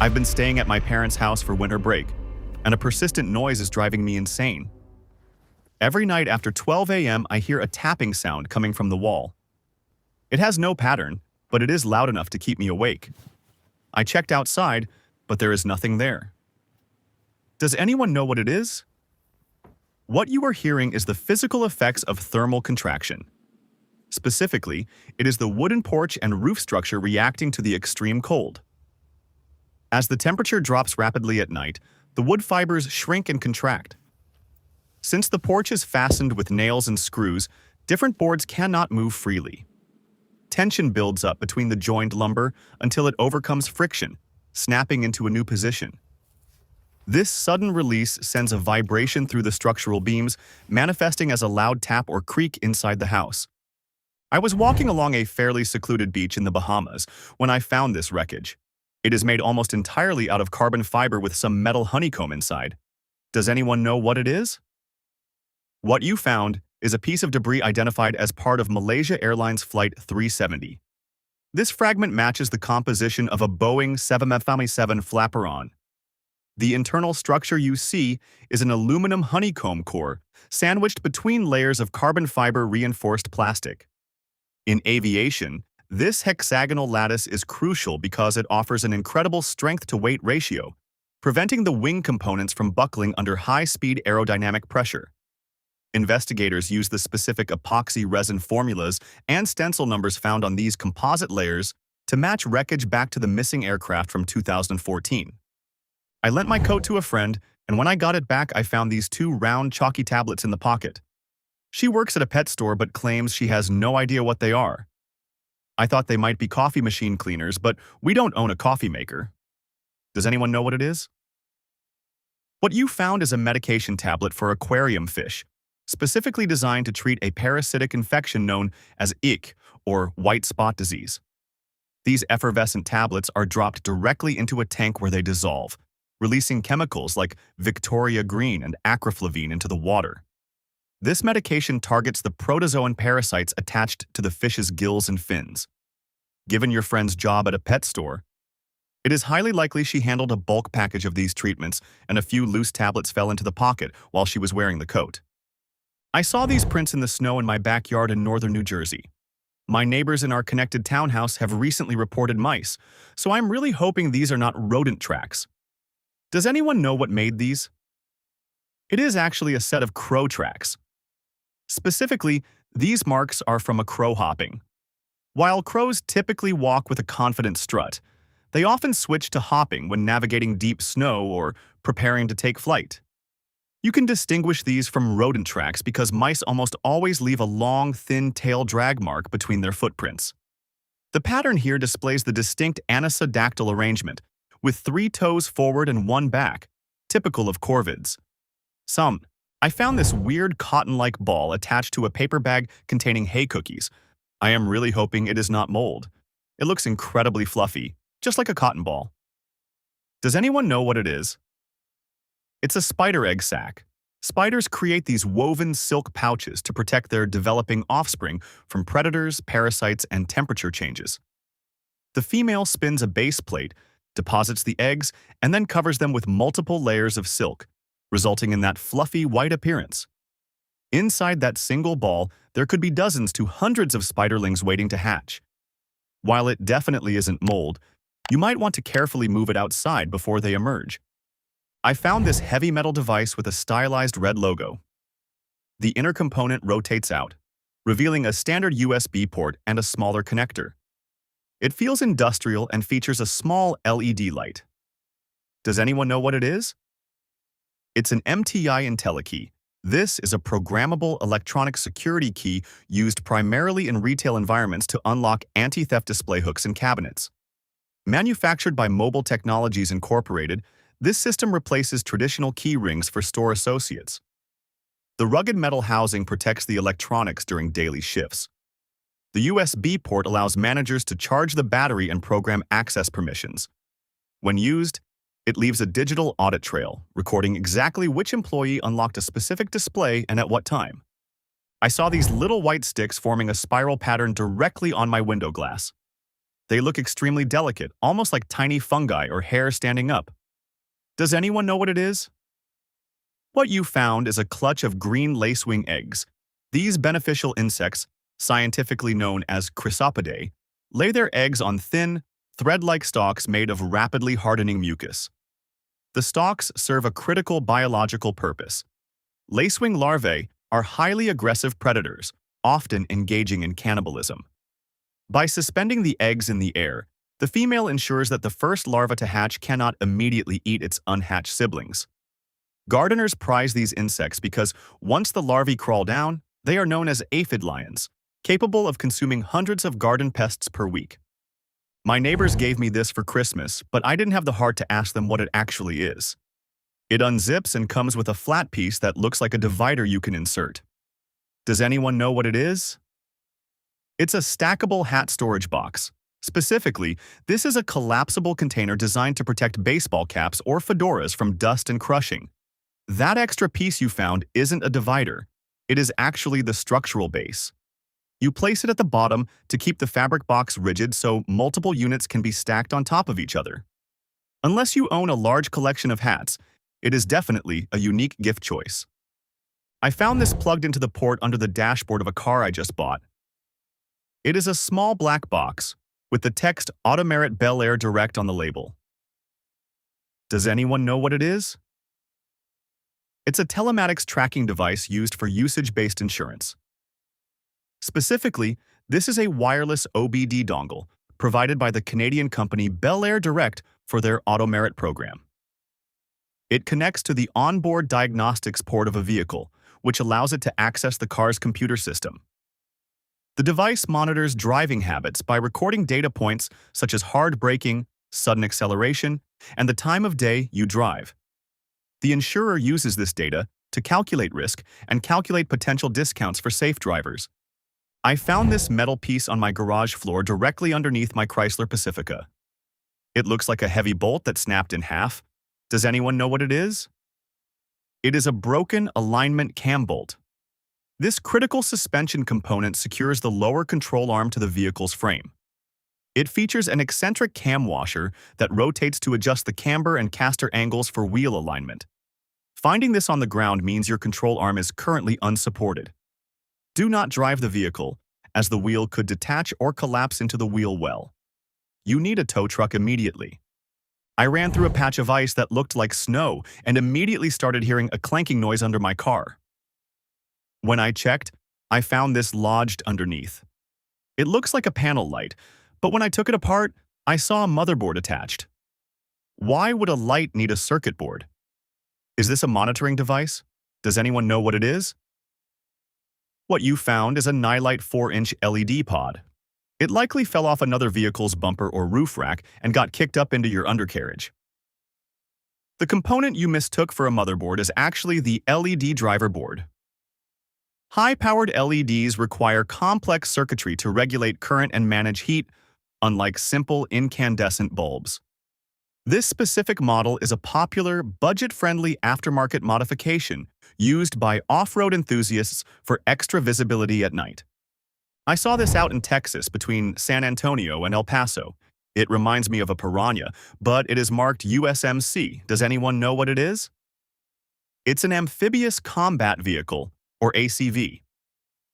I've been staying at my parents' house for winter break, and a persistent noise is driving me insane. Every night after 12 a.m., I hear a tapping sound coming from the wall. It has no pattern, but it is loud enough to keep me awake. I checked outside, but there is nothing there. Does anyone know what it is? What you are hearing is the physical effects of thermal contraction. Specifically, it is the wooden porch and roof structure reacting to the extreme cold. As the temperature drops rapidly at night, the wood fibers shrink and contract. Since the porch is fastened with nails and screws, different boards cannot move freely. Tension builds up between the joined lumber until it overcomes friction, snapping into a new position. This sudden release sends a vibration through the structural beams, manifesting as a loud tap or creak inside the house. I was walking along a fairly secluded beach in the Bahamas when I found this wreckage. It is made almost entirely out of carbon fiber with some metal honeycomb inside. Does anyone know what it is? What you found is a piece of debris identified as part of Malaysia Airlines Flight 370. This fragment matches the composition of a Boeing 777 flaperon. The internal structure you see is an aluminum honeycomb core, sandwiched between layers of carbon fiber reinforced plastic. In aviation, this hexagonal lattice is crucial because it offers an incredible strength-to-weight ratio, preventing the wing components from buckling under high-speed aerodynamic pressure. Investigators use the specific epoxy resin formulas and stencil numbers found on these composite layers to match wreckage back to the missing aircraft from 2014. I lent my coat to a friend, and when I got it back, I found these two round, chalky tablets in the pocket. She works at a pet store but claims she has no idea what they are. I thought they might be coffee machine cleaners, but we don't own a coffee maker. Does anyone know what it is? What you found is a medication tablet for aquarium fish, specifically designed to treat a parasitic infection known as ick, or white spot disease. These effervescent tablets are dropped directly into a tank where they dissolve, releasing chemicals like Victoria Green and acroflavine into the water. This medication targets the protozoan parasites attached to the fish's gills and fins. Given your friend's job at a pet store, it is highly likely she handled a bulk package of these treatments and a few loose tablets fell into the pocket while she was wearing the coat. I saw these prints in the snow in my backyard in northern New Jersey. My neighbors in our connected townhouse have recently reported mice, so I'm really hoping these are not rodent tracks. Does anyone know what made these? It is actually a set of crow tracks. Specifically, these marks are from a crow hopping. While crows typically walk with a confident strut, they often switch to hopping when navigating deep snow or preparing to take flight. You can distinguish these from rodent tracks because mice almost always leave a long, thin tail drag mark between their footprints. The pattern here displays the distinct anisodactyl arrangement, with 3 toes forward and 1 back, typical of corvids. I found this weird cotton-like ball attached to a paper bag containing hay cookies. I am really hoping it is not mold. It looks incredibly fluffy, just like a cotton ball. Does anyone know what it is? It's a spider egg sac. Spiders create these woven silk pouches to protect their developing offspring from predators, parasites, and temperature changes. The female spins a base plate, deposits the eggs, and then covers them with multiple layers of silk, resulting in that fluffy white appearance. Inside that single ball, there could be dozens to hundreds of spiderlings waiting to hatch. While it definitely isn't mold, you might want to carefully move it outside before they emerge. I found this heavy metal device with a stylized red logo. The inner component rotates out, revealing a standard USB port and a smaller connector. It feels industrial and features a small LED light. Does anyone know what it is? It's an MTI IntelliKey. This is a programmable electronic security key used primarily in retail environments to unlock anti-theft display hooks and cabinets. Manufactured by Mobile Technologies Incorporated, this system replaces traditional key rings for store associates. The rugged metal housing protects the electronics during daily shifts. The USB port allows managers to charge the battery and program access permissions. When used, it leaves a digital audit trail, recording exactly which employee unlocked a specific display and at what time. I saw these little white sticks forming a spiral pattern directly on my window glass. They look extremely delicate, almost like tiny fungi or hair standing up. Does anyone know what it is? What you found is a clutch of green lacewing eggs. These beneficial insects, scientifically known as chrysopidae, lay their eggs on thin, thread-like stalks made of rapidly hardening mucus. The stalks serve a critical biological purpose. Lacewing larvae are highly aggressive predators, often engaging in cannibalism. By suspending the eggs in the air, the female ensures that the first larva to hatch cannot immediately eat its unhatched siblings. Gardeners prize these insects because once the larvae crawl down, they are known as aphid lions, capable of consuming hundreds of garden pests per week. My neighbors gave me this for Christmas, but I didn't have the heart to ask them what it actually is. It unzips and comes with a flat piece that looks like a divider you can insert. Does anyone know what it is? It's a stackable hat storage box. Specifically, this is a collapsible container designed to protect baseball caps or fedoras from dust and crushing. That extra piece you found isn't a divider. It is actually the structural base. You place it at the bottom to keep the fabric box rigid so multiple units can be stacked on top of each other. Unless you own a large collection of hats, it is definitely a unique gift choice. I found this plugged into the port under the dashboard of a car I just bought. It is a small black box with the text Automerit Bel Air Direct on the label. Does anyone know what it is? It's a telematics tracking device used for usage-based insurance. Specifically, this is a wireless OBD dongle provided by the Canadian company Bel Air Direct for their Automerit program. It connects to the onboard diagnostics port of a vehicle, which allows it to access the car's computer system. The device monitors driving habits by recording data points such as hard braking, sudden acceleration, and the time of day you drive. The insurer uses this data to calculate risk and calculate potential discounts for safe drivers. I found this metal piece on my garage floor directly underneath my Chrysler Pacifica. It looks like a heavy bolt that snapped in half. Does anyone know what it is? It is a broken alignment cam bolt. This critical suspension component secures the lower control arm to the vehicle's frame. It features an eccentric cam washer that rotates to adjust the camber and caster angles for wheel alignment. Finding this on the ground means your control arm is currently unsupported. Do not drive the vehicle, as the wheel could detach or collapse into the wheel well. You need a tow truck immediately. I ran through a patch of ice that looked like snow and immediately started hearing a clanking noise under my car. When I checked, I found this lodged underneath. It looks like a panel light, but when I took it apart, I saw a motherboard attached. Why would a light need a circuit board? Is this a monitoring device? Does anyone know what it is? What you found is a Nightlight 4-inch LED pod. It likely fell off another vehicle's bumper or roof rack and got kicked up into your undercarriage. The component you mistook for a motherboard is actually the LED driver board. High-powered LEDs require complex circuitry to regulate current and manage heat, unlike simple incandescent bulbs. This specific model is a popular, budget-friendly aftermarket modification used by off-road enthusiasts for extra visibility at night. I saw this out in Texas between San Antonio and El Paso. It reminds me of a Piranha, but it is marked USMC. Does anyone know what it is? It's an amphibious combat vehicle, or ACV.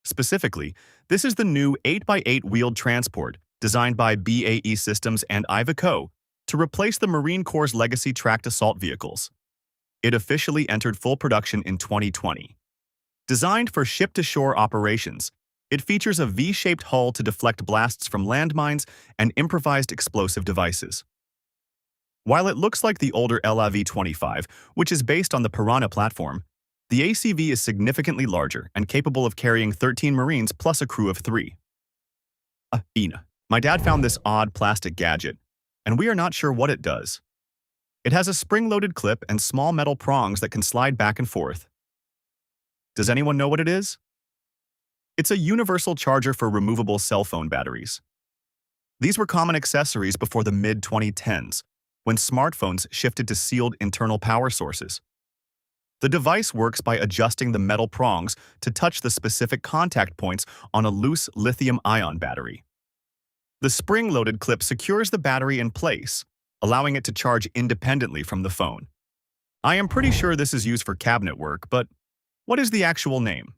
Specifically, this is the new 8x8 wheeled transport designed by BAE Systems and Iveco to replace the Marine Corps' legacy tracked assault vehicles. It officially entered full production in 2020. Designed for ship-to-shore operations, it features a V-shaped hull to deflect blasts from landmines and improvised explosive devices. While it looks like the older LAV-25, which is based on the Piranha platform, the ACV is significantly larger and capable of carrying 13 Marines plus a crew of 3. My dad found this odd plastic gadget, and we are not sure what it does. It has a spring-loaded clip and small metal prongs that can slide back and forth. Does anyone know what it is? It's a universal charger for removable cell phone batteries. These were common accessories before the mid-2010s, when smartphones shifted to sealed internal power sources. The device works by adjusting the metal prongs to touch the specific contact points on a loose lithium-ion battery. The spring-loaded clip secures the battery in place, allowing it to charge independently from the phone. I am pretty sure this is used for cabinet work, but what is the actual name?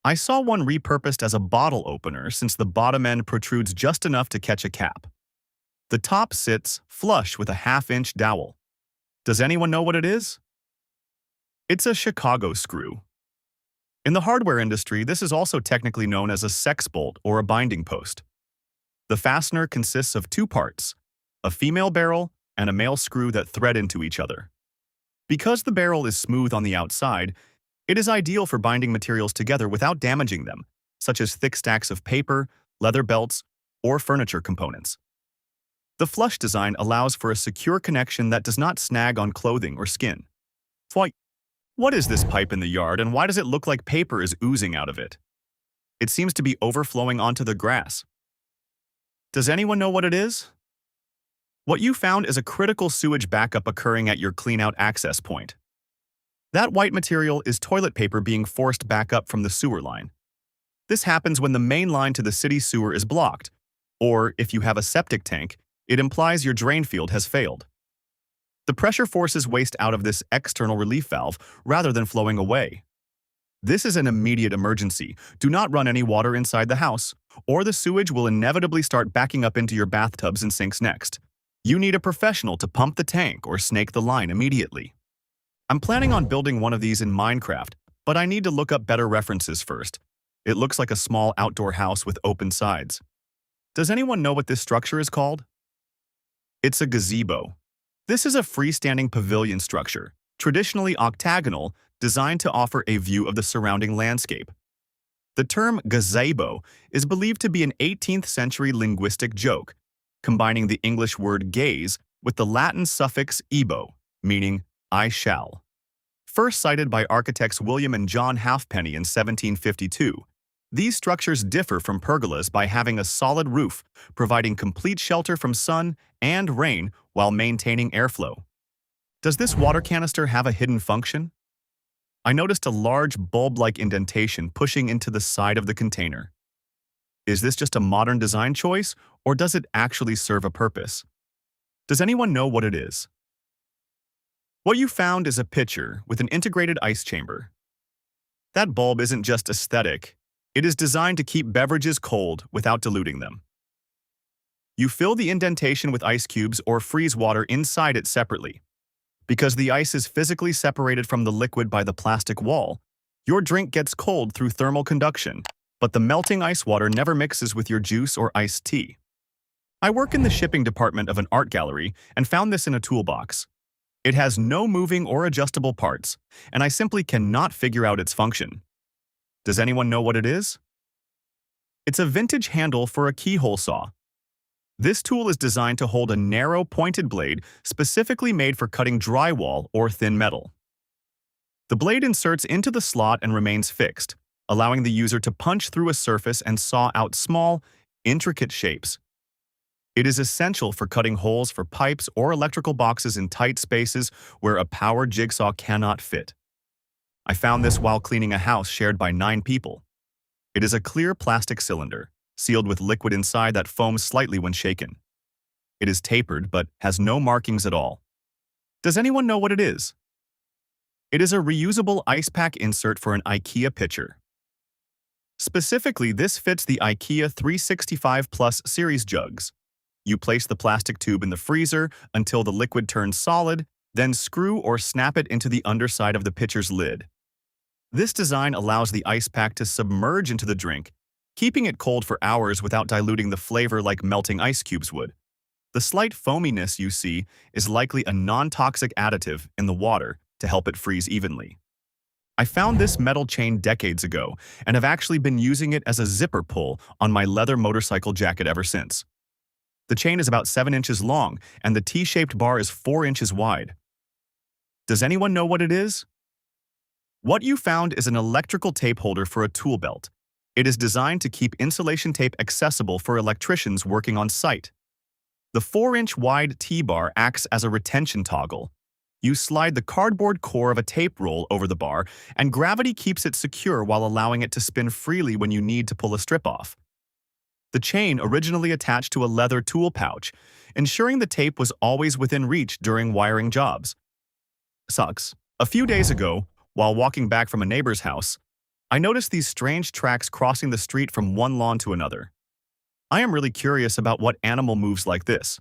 I saw one repurposed as a bottle opener since the bottom end protrudes just enough to catch a cap. The top sits flush with a half-inch dowel. Does anyone know what it is? It's a Chicago screw. In the hardware industry, this is also technically known as a sex bolt or a binding post. The fastener consists of two parts, a female barrel and a male screw that thread into each other. Because the barrel is smooth on the outside, it is ideal for binding materials together without damaging them, such as thick stacks of paper, leather belts, or furniture components. The flush design allows for a secure connection that does not snag on clothing or skin. What is this pipe in the yard, and why does it look like paper is oozing out of it? It seems to be overflowing onto the grass. Does anyone know what it is? What you found is a critical sewage backup occurring at your cleanout access point. That white material is toilet paper being forced back up from the sewer line. This happens when the main line to the city sewer is blocked, or if you have a septic tank, it implies your drain field has failed. The pressure forces waste out of this external relief valve rather than flowing away. This is an immediate emergency. Do not run any water inside the house, or the sewage will inevitably start backing up into your bathtubs and sinks next. You need a professional to pump the tank or snake the line immediately. I'm planning on building one of these in Minecraft, but I need to look up better references first. It looks like a small outdoor house with open sides. Does anyone know what this structure is called? It's a gazebo. This is a freestanding pavilion structure, traditionally octagonal, designed to offer a view of the surrounding landscape. The term gazebo is believed to be an 18th century linguistic joke, combining the English word gaze with the Latin suffix ebo, meaning I shall. First cited by architects William and John Halfpenny in 1752, these structures differ from pergolas by having a solid roof, providing complete shelter from sun and rain while maintaining airflow. Does this water canister have a hidden function? I noticed a large bulb-like indentation pushing into the side of the container. Is this just a modern design choice, or does it actually serve a purpose? Does anyone know what it is? What you found is a pitcher with an integrated ice chamber. That bulb isn't just aesthetic. It is designed to keep beverages cold without diluting them. You fill the indentation with ice cubes or freeze water inside it separately. Because the ice is physically separated from the liquid by the plastic wall, your drink gets cold through thermal conduction, but the melting ice water never mixes with your juice or iced tea. I work in the shipping department of an art gallery and found this in a toolbox. It has no moving or adjustable parts, and I simply cannot figure out its function. Does anyone know what it is? It's a vintage handle for a keyhole saw. This tool is designed to hold a narrow, pointed blade specifically made for cutting drywall or thin metal. The blade inserts into the slot and remains fixed, allowing the user to punch through a surface and saw out small, intricate shapes. It is essential for cutting holes for pipes or electrical boxes in tight spaces where a powered jigsaw cannot fit. I found this while cleaning a house shared by 9 people. It is a clear plastic cylinder, sealed with liquid inside that foams slightly when shaken. It is tapered but has no markings at all. Does anyone know what it is? It is a reusable ice pack insert for an IKEA pitcher. Specifically, this fits the IKEA 365 Plus series jugs. You place the plastic tube in the freezer until the liquid turns solid, then screw or snap it into the underside of the pitcher's lid. This design allows the ice pack to submerge into the drink, keeping it cold for hours without diluting the flavor like melting ice cubes would. The slight foaminess you see is likely a non-toxic additive in the water to help it freeze evenly. I found this metal chain decades ago and have actually been using it as a zipper pull on my leather motorcycle jacket ever since. The chain is about 7 inches long and the T-shaped bar is 4 inches wide. Does anyone know what it is? What you found is an electrical tape holder for a tool belt. It is designed to keep insulation tape accessible for electricians working on site. The 4-inch wide T-bar acts as a retention toggle. You slide the cardboard core of a tape roll over the bar, and gravity keeps it secure while allowing it to spin freely when you need to pull a strip off. The chain originally attached to a leather tool pouch, ensuring the tape was always within reach during wiring jobs. Sucks. A few days ago, while walking back from a neighbor's house, I noticed these strange tracks crossing the street from one lawn to another. I am really curious about what animal moves like this.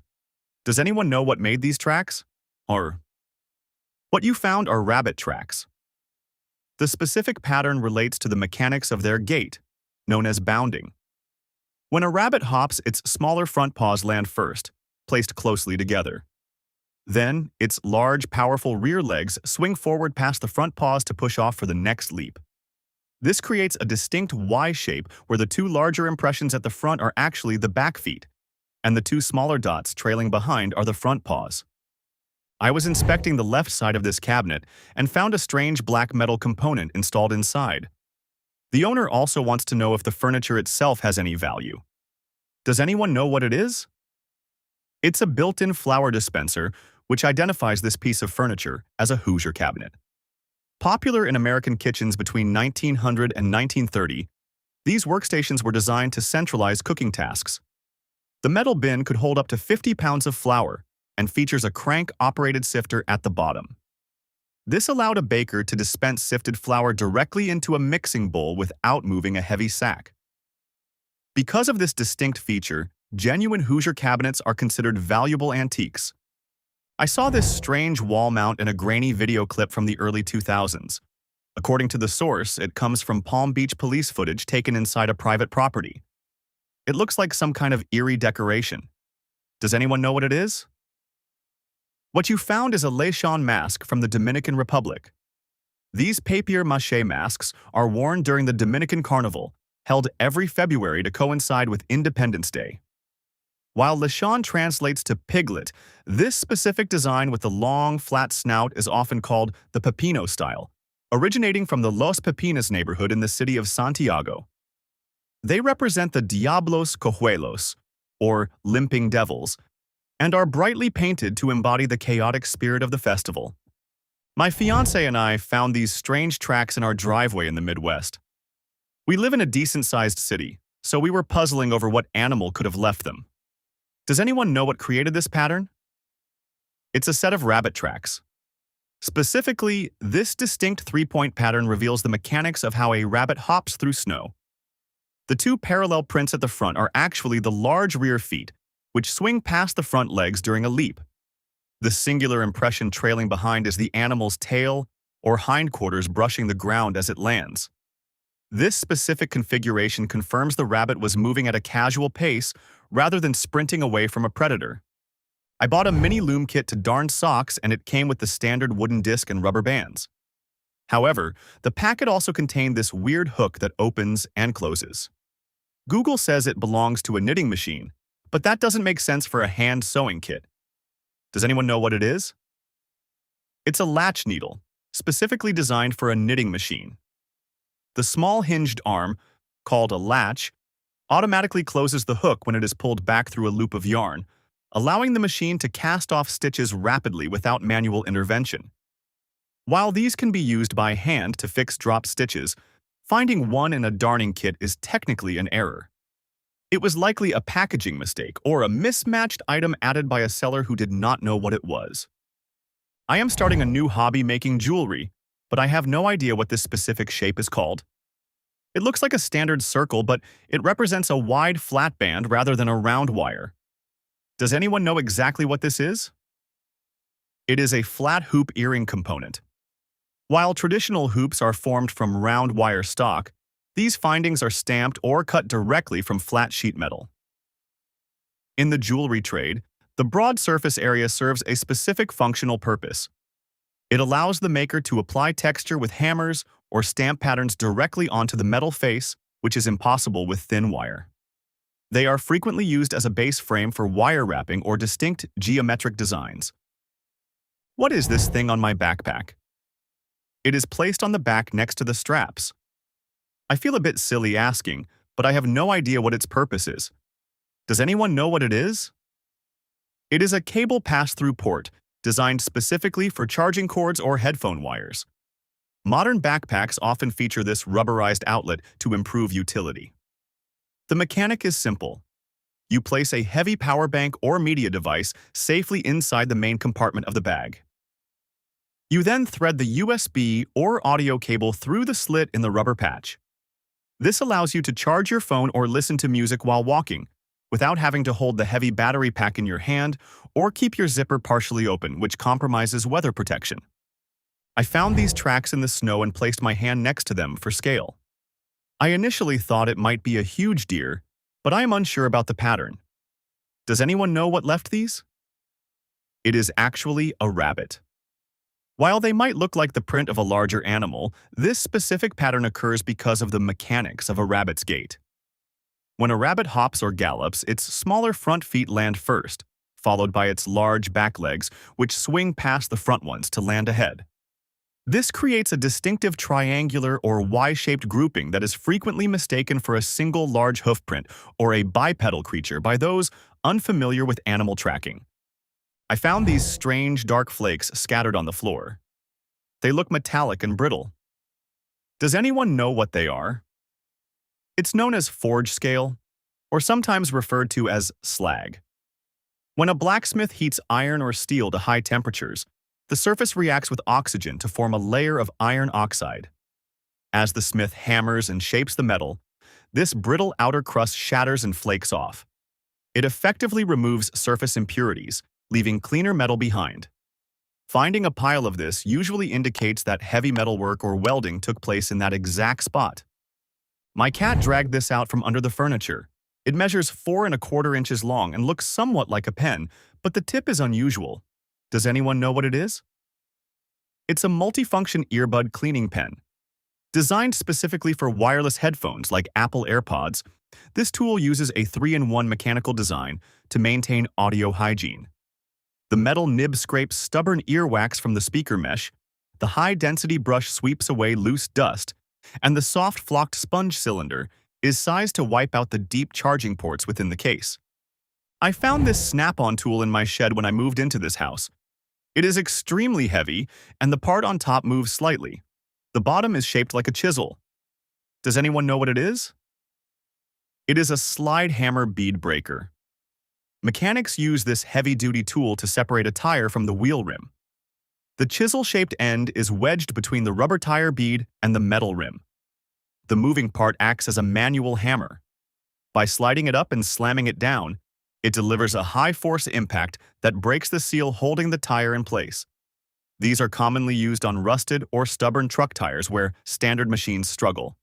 Does anyone know what made these tracks? Or what you found are rabbit tracks. The specific pattern relates to the mechanics of their gait, known as bounding. When a rabbit hops, its smaller front paws land first, placed closely together. Then, its large, powerful rear legs swing forward past the front paws to push off for the next leap. This creates a distinct Y shape where the two larger impressions at the front are actually the back feet, and the two smaller dots trailing behind are the front paws. I was inspecting the left side of this cabinet and found a strange black metal component installed inside. The owner also wants to know if the furniture itself has any value. Does anyone know what it is? It's a built-in flower dispenser, which identifies this piece of furniture as a Hoosier cabinet. Popular in American kitchens between 1900 and 1930, these workstations were designed to centralize cooking tasks. The metal bin could hold up to 50 pounds of flour and features a crank-operated sifter at the bottom. This allowed a baker to dispense sifted flour directly into a mixing bowl without moving a heavy sack. Because of this distinct feature, genuine Hoosier cabinets are considered valuable antiques. I saw this strange wall mount in a grainy video clip from the early 2000s. According to the source, it comes from Palm Beach police footage taken inside a private property. It looks like some kind of eerie decoration. Does anyone know what it is? What you found is a Lechon mask from the Dominican Republic. These papier-mâché masks are worn during the Dominican Carnival, held every February to coincide with Independence Day. While Lechon translates to piglet, this specific design with the long, flat snout is often called the Pepino style, originating from the Los Pepinas neighborhood in the city of Santiago. They represent the Diablos Cojuelos, or limping devils, and are brightly painted to embody the chaotic spirit of the festival. My fiancé and I found these strange tracks in our driveway in the Midwest. We live in a decent-sized city, so we were puzzling over what animal could have left them. Does anyone know what created this pattern? It's a set of rabbit tracks. Specifically, this distinct three-point pattern reveals the mechanics of how a rabbit hops through snow. The two parallel prints at the front are actually the large rear feet, which swing past the front legs during a leap. The singular impression trailing behind is the animal's tail or hindquarters brushing the ground as it lands. This specific configuration confirms the rabbit was moving at a casual pace rather than sprinting away from a predator. I bought a mini loom kit to darn socks, and it came with the standard wooden disc and rubber bands. However, the packet also contained this weird hook that opens and closes. Google says it belongs to a knitting machine, but that doesn't make sense for a hand sewing kit. Does anyone know what it is? It's a latch needle, specifically designed for a knitting machine. The small hinged arm, called a latch, automatically closes the hook when it is pulled back through a loop of yarn, allowing the machine to cast off stitches rapidly without manual intervention. While these can be used by hand to fix dropped stitches, finding one in a darning kit is technically an error. It was likely a packaging mistake or a mismatched item added by a seller who did not know what it was. I am starting a new hobby making jewelry, but I have no idea what this specific shape is called. It looks like a standard circle, but it represents a wide flat band rather than a round wire. Does anyone know exactly what this is? It is a flat hoop earring component. While traditional hoops are formed from round wire stock, these findings are stamped or cut directly from flat sheet metal. In the jewelry trade, the broad surface area serves a specific functional purpose. It allows the maker to apply texture with hammers or stamp patterns directly onto the metal face, which is impossible with thin wire. They are frequently used as a base frame for wire wrapping or distinct geometric designs. What is this thing on my backpack? It is placed on the back next to the straps. I feel a bit silly asking, but I have no idea what its purpose is. Does anyone know what it is? It is a cable pass-through port designed specifically for charging cords or headphone wires. Modern backpacks often feature this rubberized outlet to improve utility. The mechanic is simple. You place a heavy power bank or media device safely inside the main compartment of the bag. You then thread the USB or audio cable through the slit in the rubber patch. This allows you to charge your phone or listen to music while walking, without having to hold the heavy battery pack in your hand or keep your zipper partially open, which compromises weather protection. I found these tracks in the snow and placed my hand next to them for scale. I initially thought it might be a huge deer, but I am unsure about the pattern. Does anyone know what left these? It is actually a rabbit. While they might look like the print of a larger animal, this specific pattern occurs because of the mechanics of a rabbit's gait. When a rabbit hops or gallops, its smaller front feet land first, followed by its large back legs, which swing past the front ones to land ahead. This creates a distinctive triangular or Y-shaped grouping that is frequently mistaken for a single large hoofprint or a bipedal creature by those unfamiliar with animal tracking. I found these strange dark flakes scattered on the floor. They look metallic and brittle. Does anyone know what they are? It's known as forge scale, or sometimes referred to as slag. When a blacksmith heats iron or steel to high temperatures, the surface reacts with oxygen to form a layer of iron oxide. As the smith hammers and shapes the metal, this brittle outer crust shatters and flakes off. It effectively removes surface impurities, leaving cleaner metal behind. Finding a pile of this usually indicates that heavy metal work or welding took place in that exact spot. My cat dragged this out from under the furniture. It measures 4¼ inches long and looks somewhat like a pen, but the tip is unusual. Does anyone know what it is? It's a multifunction earbud cleaning pen. Designed specifically for wireless headphones like Apple AirPods, this tool uses a 3-in-1 mechanical design to maintain audio hygiene. The metal nib scrapes stubborn earwax from the speaker mesh, the high-density brush sweeps away loose dust, and the soft flocked sponge cylinder is sized to wipe out the deep charging ports within the case. I found this snap-on tool in my shed when I moved into this house. It is extremely heavy, and the part on top moves slightly. The bottom is shaped like a chisel. Does anyone know what it is? It is a slide hammer bead breaker. Mechanics use this heavy-duty tool to separate a tire from the wheel rim. The chisel-shaped end is wedged between the rubber tire bead and the metal rim. The moving part acts as a manual hammer. By sliding it up and slamming it down, it delivers a high-force impact that breaks the seal holding the tire in place. These are commonly used on rusted or stubborn truck tires where standard machines struggle.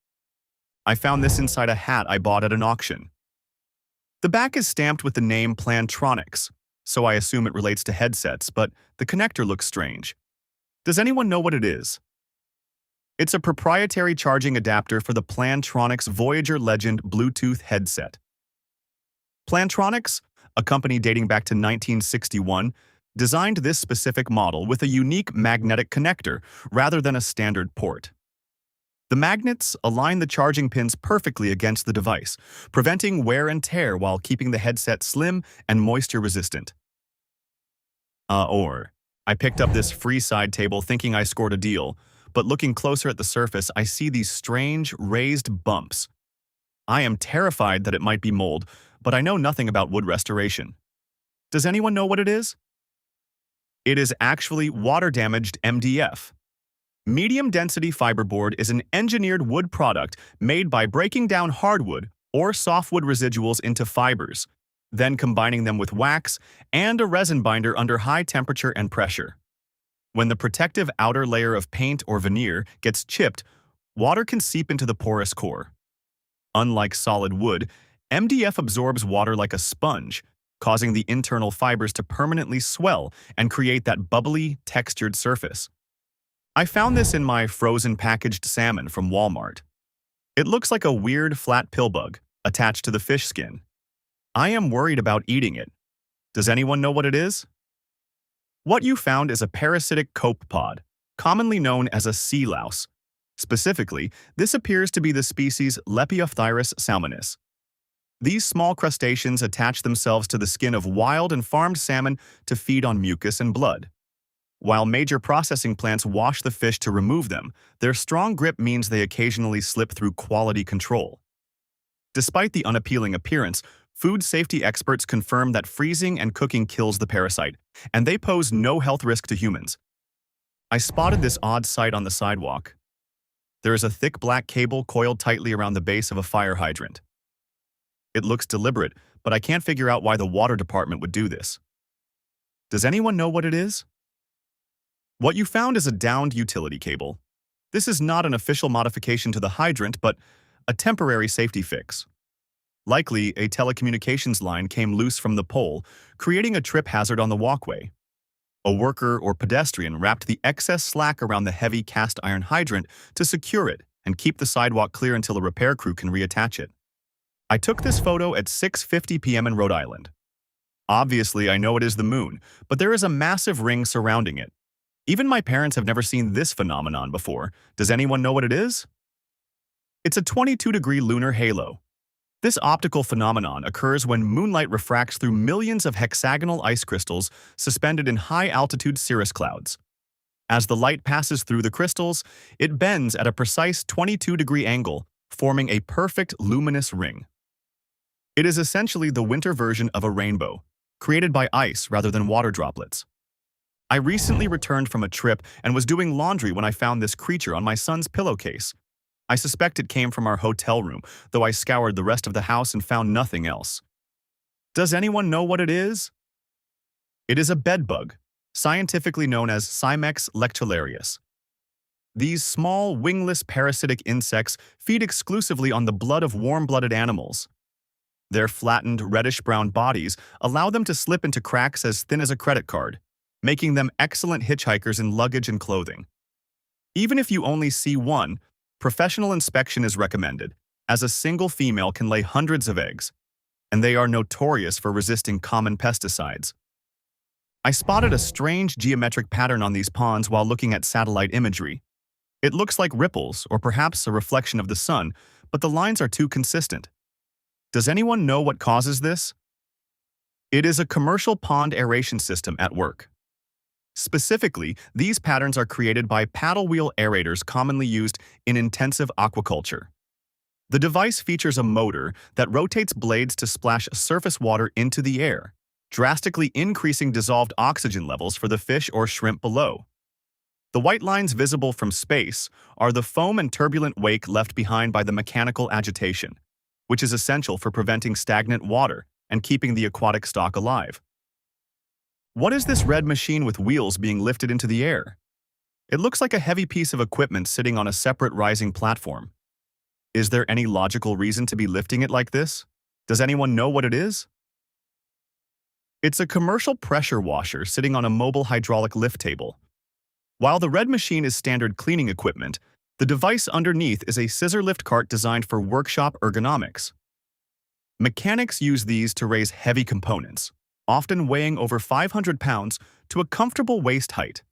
I found this inside a hat I bought at an auction. The back is stamped with the name Plantronics, so I assume it relates to headsets, but the connector looks strange. Does anyone know what it is? It's a proprietary charging adapter for the Plantronics Voyager Legend Bluetooth headset. Plantronics, a company dating back to 1961, designed this specific model with a unique magnetic connector rather than a standard port. The magnets align the charging pins perfectly against the device, preventing wear and tear while keeping the headset slim and moisture-resistant. I picked up this free side table thinking I scored a deal, but looking closer at the surface, I see these strange, raised bumps. I am terrified that it might be mold, but I know nothing about wood restoration. Does anyone know what it is? It is actually water-damaged MDF. Medium-density fiberboard is an engineered wood product made by breaking down hardwood or softwood residuals into fibers, then combining them with wax and a resin binder under high temperature and pressure. When the protective outer layer of paint or veneer gets chipped, water can seep into the porous core. Unlike solid wood, MDF absorbs water like a sponge, causing the internal fibers to permanently swell and create that bubbly, textured surface. I found this in my frozen packaged salmon from Walmart. It looks like a weird flat pill bug attached to the fish skin. I am worried about eating it. Does anyone know what it is? What you found is a parasitic copepod, commonly known as a sea louse. Specifically, this appears to be the species Lepiophthirus salmonis. These small crustaceans attach themselves to the skin of wild and farmed salmon to feed on mucus and blood. While major processing plants wash the fish to remove them, their strong grip means they occasionally slip through quality control. Despite the unappealing appearance, food safety experts confirm that freezing and cooking kills the parasite, and they pose no health risk to humans. I spotted this odd sight on the sidewalk. There is a thick black cable coiled tightly around the base of a fire hydrant. It looks deliberate, but I can't figure out why the water department would do this. Does anyone know what it is? What you found is a downed utility cable. This is not an official modification to the hydrant, but a temporary safety fix. Likely, a telecommunications line came loose from the pole, creating a trip hazard on the walkway. A worker or pedestrian wrapped the excess slack around the heavy cast iron hydrant to secure it and keep the sidewalk clear until a repair crew can reattach it. I took this photo at 6:50 p.m. in Rhode Island. Obviously, I know it is the moon, but there is a massive ring surrounding it. Even my parents have never seen this phenomenon before. Does anyone know what it is? It's a 22-degree lunar halo. This optical phenomenon occurs when moonlight refracts through millions of hexagonal ice crystals suspended in high-altitude cirrus clouds. As the light passes through the crystals, it bends at a precise 22-degree angle, forming a perfect luminous ring. It is essentially the winter version of a rainbow, created by ice rather than water droplets. I recently returned from a trip and was doing laundry when I found this creature on my son's pillowcase. I suspect it came from our hotel room, though I scoured the rest of the house and found nothing else. Does anyone know what it is? It is a bedbug, scientifically known as Cymex lectularius. These small, wingless parasitic insects feed exclusively on the blood of warm-blooded animals. Their flattened, reddish-brown bodies allow them to slip into cracks as thin as a credit card, making them excellent hitchhikers in luggage and clothing. Even if you only see one, professional inspection is recommended, as a single female can lay hundreds of eggs, and they are notorious for resisting common pesticides. I spotted a strange geometric pattern on these ponds while looking at satellite imagery. It looks like ripples, or perhaps a reflection of the sun, but the lines are too consistent. Does anyone know what causes this? It is a commercial pond aeration system at work. Specifically, these patterns are created by paddle wheel aerators commonly used in intensive aquaculture. The device features a motor that rotates blades to splash surface water into the air, drastically increasing dissolved oxygen levels for the fish or shrimp below. The white lines visible from space are the foam and turbulent wake left behind by the mechanical agitation, which is essential for preventing stagnant water and keeping the aquatic stock alive. What is this red machine with wheels being lifted into the air? It looks like a heavy piece of equipment sitting on a separate rising platform. Is there any logical reason to be lifting it like this? Does anyone know what it is? It's a commercial pressure washer sitting on a mobile hydraulic lift table. While the red machine is standard cleaning equipment, the device underneath is a scissor lift cart designed for workshop ergonomics. Mechanics use these to raise heavy components, often weighing over 500 pounds, to a comfortable waist height.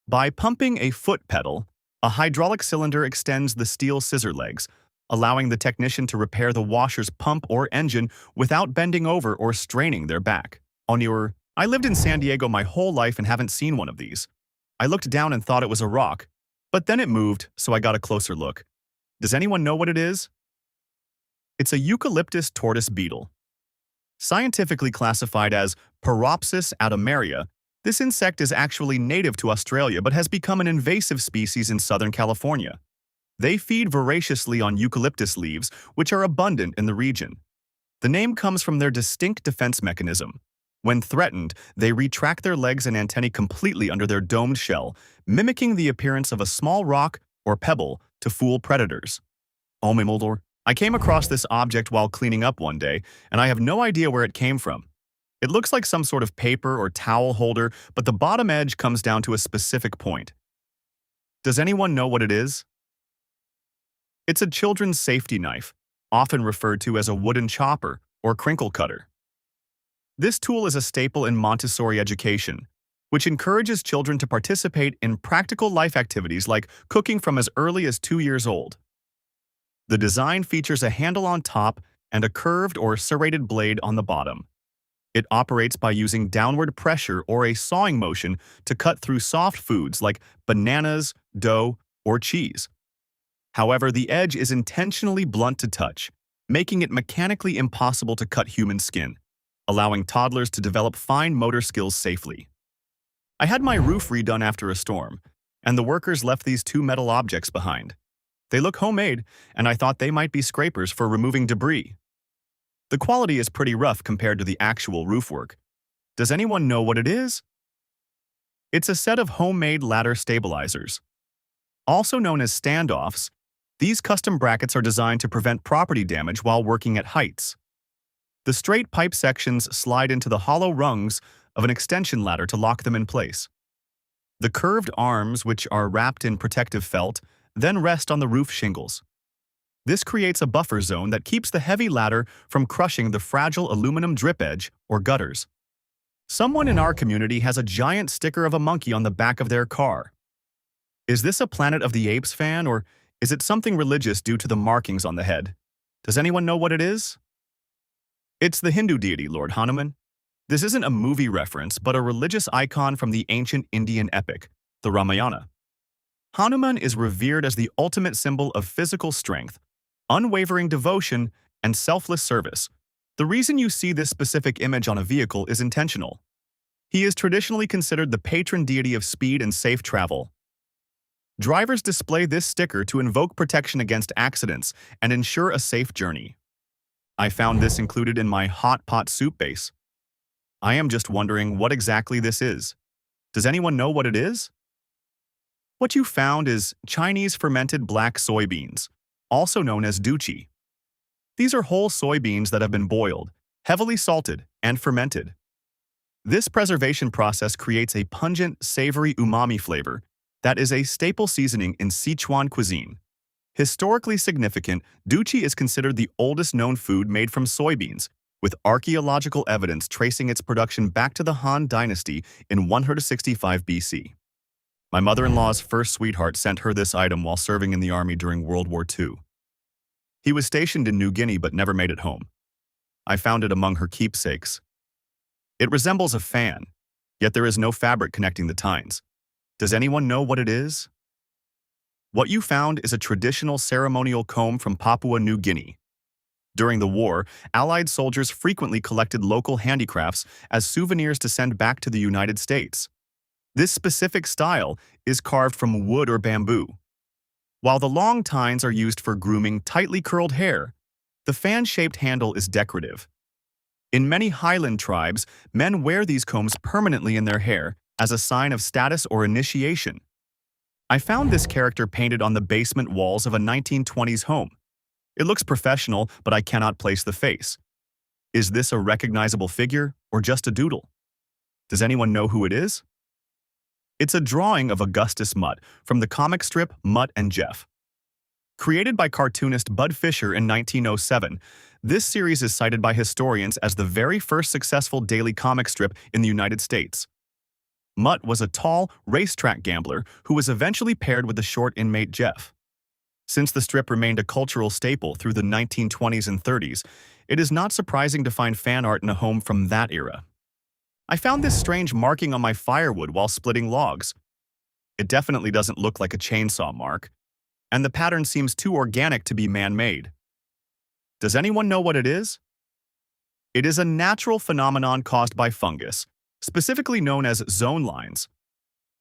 By pumping a foot pedal, a hydraulic cylinder extends the steel scissor legs, allowing the technician to repair the washer's pump or engine without bending over or straining their back. I lived in San Diego my whole life and haven't seen one of these. I looked down and thought it was a rock, but then it moved, so I got a closer look. Does anyone know what it is? It's a eucalyptus tortoise beetle. Scientifically classified as Paropsis atomaria, this insect is actually native to Australia but has become an invasive species in Southern California. They feed voraciously on eucalyptus leaves, which are abundant in the region. The name comes from their distinct defense mechanism. When threatened, they retract their legs and antennae completely under their domed shell, mimicking the appearance of a small rock or pebble to fool predators. I came across this object while cleaning up one day, and I have no idea where it came from. It looks like some sort of paper or towel holder, but the bottom edge comes down to a specific point. Does anyone know what it is? It's a children's safety knife, often referred to as a wooden chopper or crinkle cutter. This tool is a staple in Montessori education, which encourages children to participate in practical life activities like cooking from as early as 2 years old. The design features a handle on top and a curved or serrated blade on the bottom. It operates by using downward pressure or a sawing motion to cut through soft foods like bananas, dough, or cheese. However, the edge is intentionally blunt to touch, making it mechanically impossible to cut human skin, allowing toddlers to develop fine motor skills safely. I had my roof redone after a storm, and the workers left these two metal objects behind. They look homemade, and I thought they might be scrapers for removing debris. The quality is pretty rough compared to the actual roof work. Does anyone know what it is? It's a set of homemade ladder stabilizers. Also known as standoffs, these custom brackets are designed to prevent property damage while working at heights. The straight pipe sections slide into the hollow rungs of an extension ladder to lock them in place. The curved arms, which are wrapped in protective felt, then rest on the roof shingles. This creates a buffer zone that keeps the heavy ladder from crushing the fragile aluminum drip edge or gutters. Someone in our community has a giant sticker of a monkey on the back of their car. Is this a Planet of the Apes fan, or is it something religious due to the markings on the head? Does anyone know what it is? It's the Hindu deity Lord Hanuman. This isn't a movie reference, but a religious icon from the ancient Indian epic, the Ramayana. Hanuman is revered as the ultimate symbol of physical strength, unwavering devotion, and selfless service. The reason you see this specific image on a vehicle is intentional. He is traditionally considered the patron deity of speed and safe travel. Drivers display this sticker to invoke protection against accidents and ensure a safe journey. I found this included in my hot pot soup base. I am just wondering what exactly this is. Does anyone know what it is? What you found is Chinese fermented black soybeans, also known as duchi. These are whole soybeans that have been boiled, heavily salted, and fermented. This preservation process creates a pungent, savory umami flavor that is a staple seasoning in Sichuan cuisine. Historically significant, duchi is considered the oldest known food made from soybeans, with archaeological evidence tracing its production back to the Han Dynasty in 165 BC. My mother-in-law's first sweetheart sent her this item while serving in the army during World War II. He was stationed in New Guinea but never made it home. I found it among her keepsakes. It resembles a fan, yet there is no fabric connecting the tines. Does anyone know what it is? What you found is a traditional ceremonial comb from Papua New Guinea. During the war, Allied soldiers frequently collected local handicrafts as souvenirs to send back to the United States. This specific style is carved from wood or bamboo. While the long tines are used for grooming tightly curled hair, the fan-shaped handle is decorative. In many highland tribes, men wear these combs permanently in their hair as a sign of status or initiation. I found this character painted on the basement walls of a 1920s home. It looks professional, but I cannot place the face. Is this a recognizable figure or just a doodle? Does anyone know who it is? It's a drawing of Augustus Mutt from the comic strip Mutt and Jeff. Created by cartoonist Bud Fisher in 1907, this series is cited by historians as the very first successful daily comic strip in the United States. Mutt was a tall, racetrack gambler who was eventually paired with the short inmate Jeff. Since the strip remained a cultural staple through the 1920s and 30s, it is not surprising to find fan art in a home from that era. I found this strange marking on my firewood while splitting logs. It definitely doesn't look like a chainsaw mark, and the pattern seems too organic to be man-made. Does anyone know what it is? It is a natural phenomenon caused by fungus, specifically known as zone lines.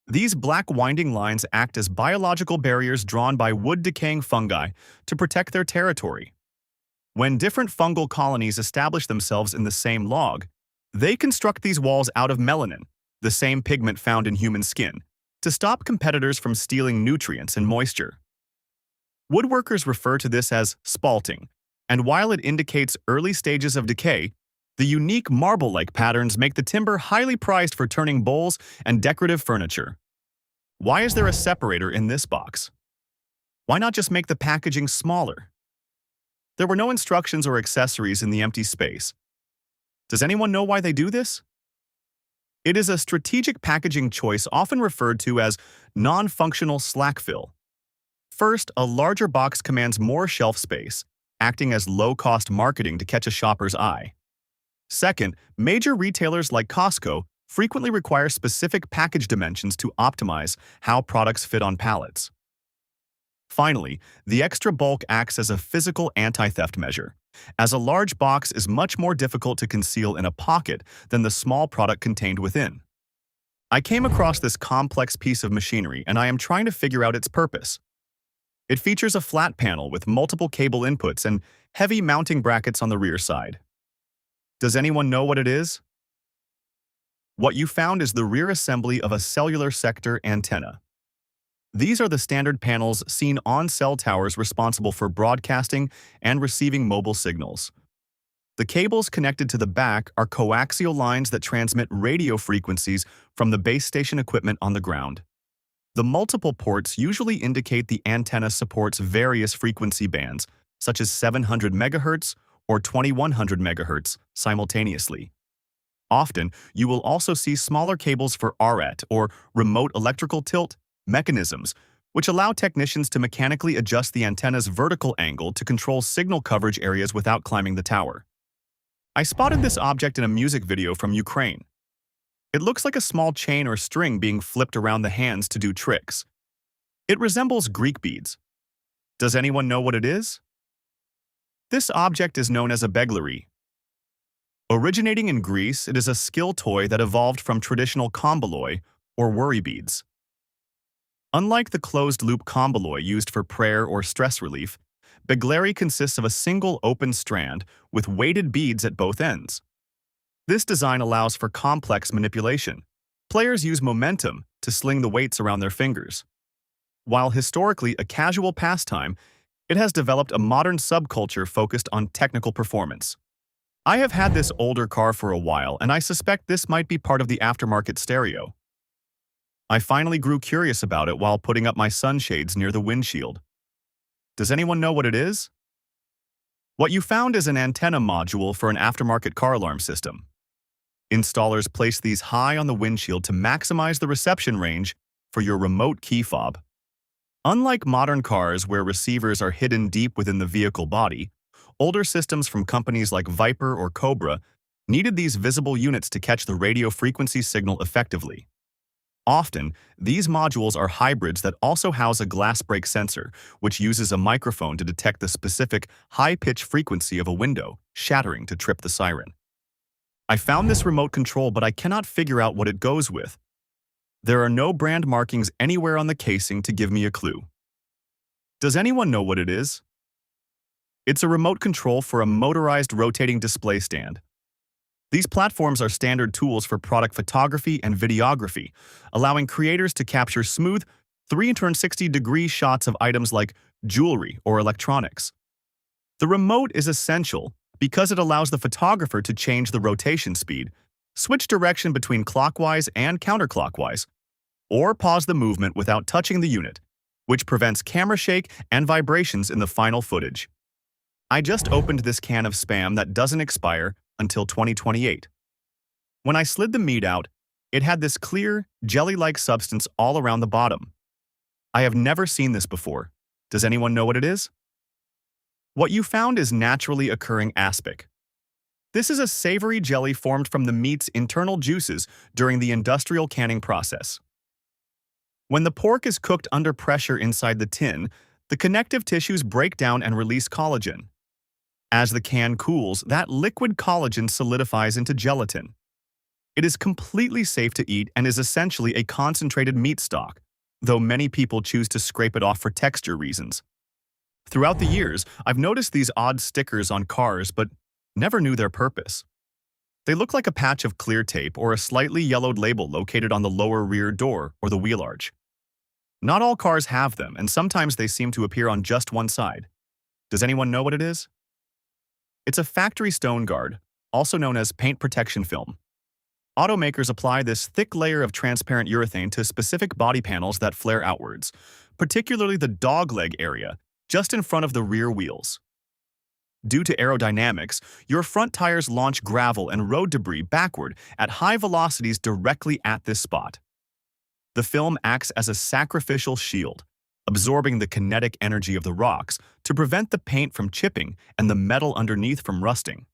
These black winding lines act as biological barriers drawn by wood-decaying fungi to protect their territory. When different fungal colonies establish themselves in the same log, they construct these walls out of melanin, the same pigment found in human skin, to stop competitors from stealing nutrients and moisture. Woodworkers refer to this as spalting, and while it indicates early stages of decay, the unique marble-like patterns make the timber highly prized for turning bowls and decorative furniture. Why is there a separator in this box? Why not just make the packaging smaller? There were no instructions or accessories in the empty space. Does anyone know why they do this? It is a strategic packaging choice often referred to as non-functional slack fill. First, a larger box commands more shelf space, acting as low-cost marketing to catch a shopper's eye. Second, major retailers like Costco frequently require specific package dimensions to optimize how products fit on pallets. Finally, the extra bulk acts as a physical anti-theft measure, as a large box is much more difficult to conceal in a pocket than the small product contained within. I came across this complex piece of machinery and I am trying to figure out its purpose. It features a flat panel with multiple cable inputs and heavy mounting brackets on the rear side. Does anyone know what it is? What you found is the rear assembly of a cellular sector antenna. These are the standard panels seen on cell towers responsible for broadcasting and receiving mobile signals. The cables connected to the back are coaxial lines that transmit radio frequencies from the base station equipment on the ground. The multiple ports usually indicate the antenna supports various frequency bands, such as 700 MHz or 2100 MHz, simultaneously. Often, you will also see smaller cables for RET, or remote electrical tilt, mechanisms, which allow technicians to mechanically adjust the antenna's vertical angle to control signal coverage areas without climbing the tower. I spotted this object in a music video from Ukraine. It looks like a small chain or string being flipped around the hands to do tricks. It resembles Greek beads. Does anyone know what it is? This object is known as a beglery. Originating in Greece, it is a skill toy that evolved from traditional komboloi, or worry beads. Unlike the closed-loop komboloi used for prayer or stress relief, beglery consists of a single open strand with weighted beads at both ends. This design allows for complex manipulation. Players use momentum to sling the weights around their fingers. While historically a casual pastime, it has developed a modern subculture focused on technical performance. I have had this older car for a while, and I suspect this might be part of the aftermarket stereo. I finally grew curious about it while putting up my sunshades near the windshield. Does anyone know what it is? What you found is an antenna module for an aftermarket car alarm system. Installers place these high on the windshield to maximize the reception range for your remote key fob. Unlike modern cars where receivers are hidden deep within the vehicle body, older systems from companies like Viper or Cobra needed these visible units to catch the radio frequency signal effectively. Often, these modules are hybrids that also house a glass break sensor, which uses a microphone to detect the specific high-pitch frequency of a window, shattering to trip the siren. I found this remote control, but I cannot figure out what it goes with. There are no brand markings anywhere on the casing to give me a clue. Does anyone know what it is? It's a remote control for a motorized rotating display stand. These platforms are standard tools for product photography and videography, allowing creators to capture smooth, 360-degree shots of items like jewelry or electronics. The remote is essential because it allows the photographer to change the rotation speed, switch direction between clockwise and counterclockwise, or pause the movement without touching the unit, which prevents camera shake and vibrations in the final footage. I just opened this can of Spam that doesn't expire until 2028. When I slid the meat out, it had this clear, jelly-like substance all around the bottom. I have never seen this before. Does anyone know what it is? What you found is naturally occurring aspic. This is a savory jelly formed from the meat's internal juices during the industrial canning process. When the pork is cooked under pressure inside the tin, the connective tissues break down and release collagen. As the can cools, that liquid collagen solidifies into gelatin. It is completely safe to eat and is essentially a concentrated meat stock, though many people choose to scrape it off for texture reasons. Throughout the years, I've noticed these odd stickers on cars but never knew their purpose. They look like a patch of clear tape or a slightly yellowed label located on the lower rear door or the wheel arch. Not all cars have them, and sometimes they seem to appear on just one side. Does anyone know what it is? It's a factory stone guard, also known as paint protection film. Automakers apply this thick layer of transparent urethane to specific body panels that flare outwards, particularly the dogleg area, just in front of the rear wheels. Due to aerodynamics, your front tires launch gravel and road debris backward at high velocities directly at this spot. The film acts as a sacrificial shield, absorbing the kinetic energy of the rocks to prevent the paint from chipping and the metal underneath from rusting.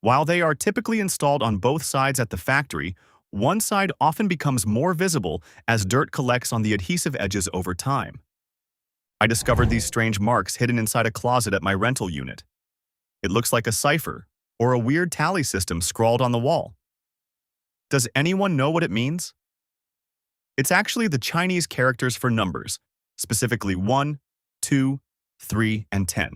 While they are typically installed on both sides at the factory, one side often becomes more visible as dirt collects on the adhesive edges over time. I discovered these strange marks hidden inside a closet at my rental unit. It looks like a cipher or a weird tally system scrawled on the wall. Does anyone know what it means? It's actually the Chinese characters for numbers, specifically 1, 2, 3, and 10.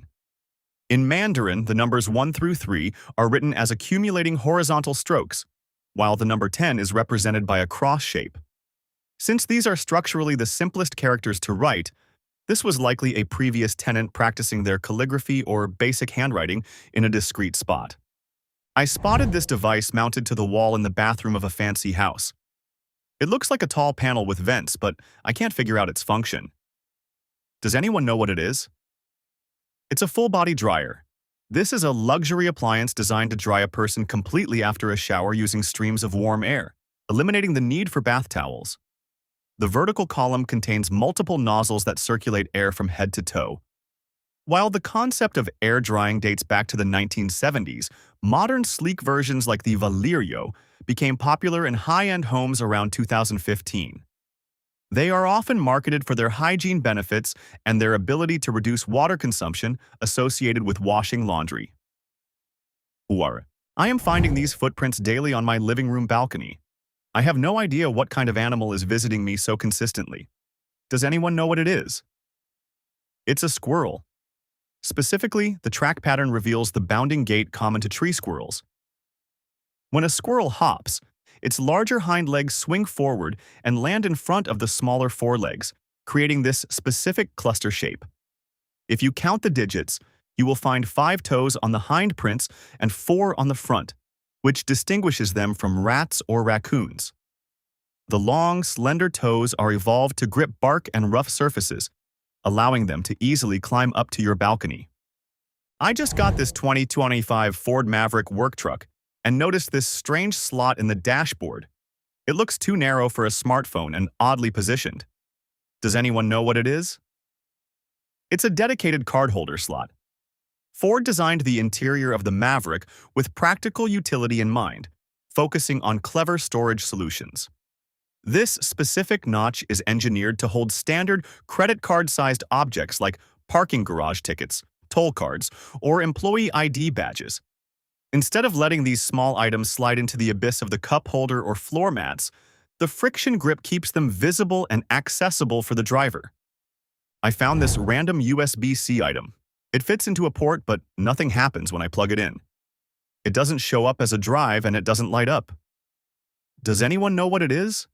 In Mandarin, the numbers 1 through 3 are written as accumulating horizontal strokes, while the number 10 is represented by a cross shape. Since these are structurally the simplest characters to write, this was likely a previous tenant practicing their calligraphy or basic handwriting in a discreet spot. I spotted this device mounted to the wall in the bathroom of a fancy house. It looks like a tall panel with vents, but I can't figure out its function. Does anyone know what it is? It's a full-body dryer. This is a luxury appliance designed to dry a person completely after a shower using streams of warm air, eliminating the need for bath towels. The vertical column contains multiple nozzles that circulate air from head to toe. While the concept of air drying dates back to the 1970s, modern sleek versions like the Valerio became popular in high-end homes around 2015. They are often marketed for their hygiene benefits and their ability to reduce water consumption associated with washing laundry. I am finding these footprints daily on my living room balcony. I have no idea what kind of animal is visiting me so consistently. Does anyone know what it is? It's a squirrel. Specifically, the track pattern reveals the bounding gait common to tree squirrels. When a squirrel hops, its larger hind legs swing forward and land in front of the smaller forelegs, creating this specific cluster shape. If you count the digits, you will find 5 toes on the hind prints and 4 on the front, which distinguishes them from rats or raccoons. The long, slender toes are evolved to grip bark and rough surfaces, allowing them to easily climb up to your balcony. I just got this 2025 Ford Maverick work truck and noticed this strange slot in the dashboard. It looks too narrow for a smartphone and oddly positioned. Does anyone know what it is? It's a dedicated card holder slot. Ford designed the interior of the Maverick with practical utility in mind, focusing on clever storage solutions. This specific notch is engineered to hold standard credit card-sized objects like parking garage tickets, toll cards, or employee ID badges. Instead of letting these small items slide into the abyss of the cup holder or floor mats, the friction grip keeps them visible and accessible for the driver. I found this random USB-C item. It fits into a port, but nothing happens when I plug it in. It doesn't show up as a drive and it doesn't light up. Does anyone know what it is?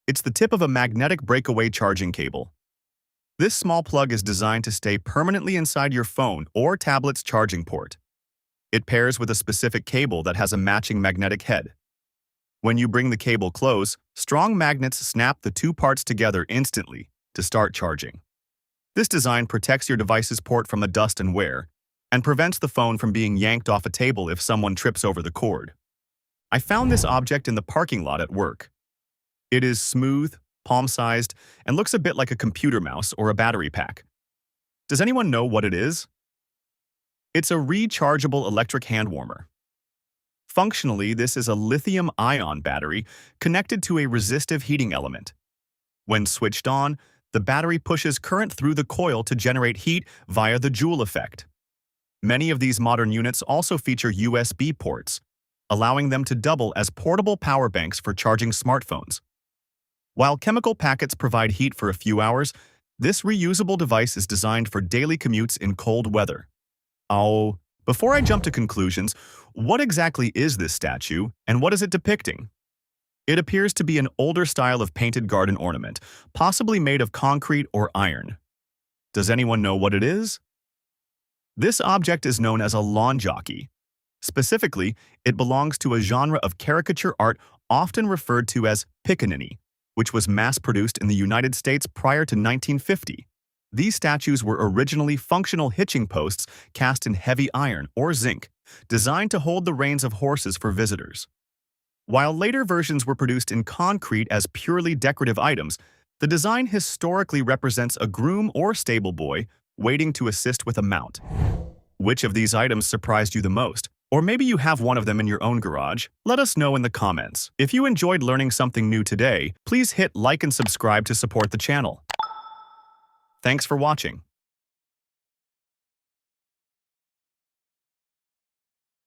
It's the tip of a magnetic breakaway charging cable. This small plug is designed to stay permanently inside your phone or tablet's charging port. It pairs with a specific cable that has a matching magnetic head. When you bring the cable close, strong magnets snap the 2 parts together instantly to start charging. This design protects your device's port from the dust and wear, and prevents the phone from being yanked off a table if someone trips over the cord. I found this object in the parking lot at work. It is smooth, palm-sized, and looks a bit like a computer mouse or a battery pack. Does anyone know what it is? It's a rechargeable electric hand warmer. Functionally, this is a lithium-ion battery connected to a resistive heating element. When switched on, the battery pushes current through the coil to generate heat via the Joule effect. Many of these modern units also feature USB ports, allowing them to double as portable power banks for charging smartphones. While chemical packets provide heat for a few hours, this reusable device is designed for daily commutes in cold weather. Before I jump to conclusions, what exactly is this statue and what is it depicting? It appears to be an older style of painted garden ornament, possibly made of concrete or iron. Does anyone know what it is? This object is known as a lawn jockey. Specifically, it belongs to a genre of caricature art often referred to as pickaninny, which was mass-produced in the United States prior to 1950. These statues were originally functional hitching posts cast in heavy iron or zinc, designed to hold the reins of horses for visitors. While later versions were produced in concrete as purely decorative items, the design historically represents a groom or stable boy waiting to assist with a mount. Which of these items surprised you the most? Or maybe you have one of them in your own garage? Let us know in the comments. If you enjoyed learning something new today, please hit like and subscribe to support the channel. Thanks for watching.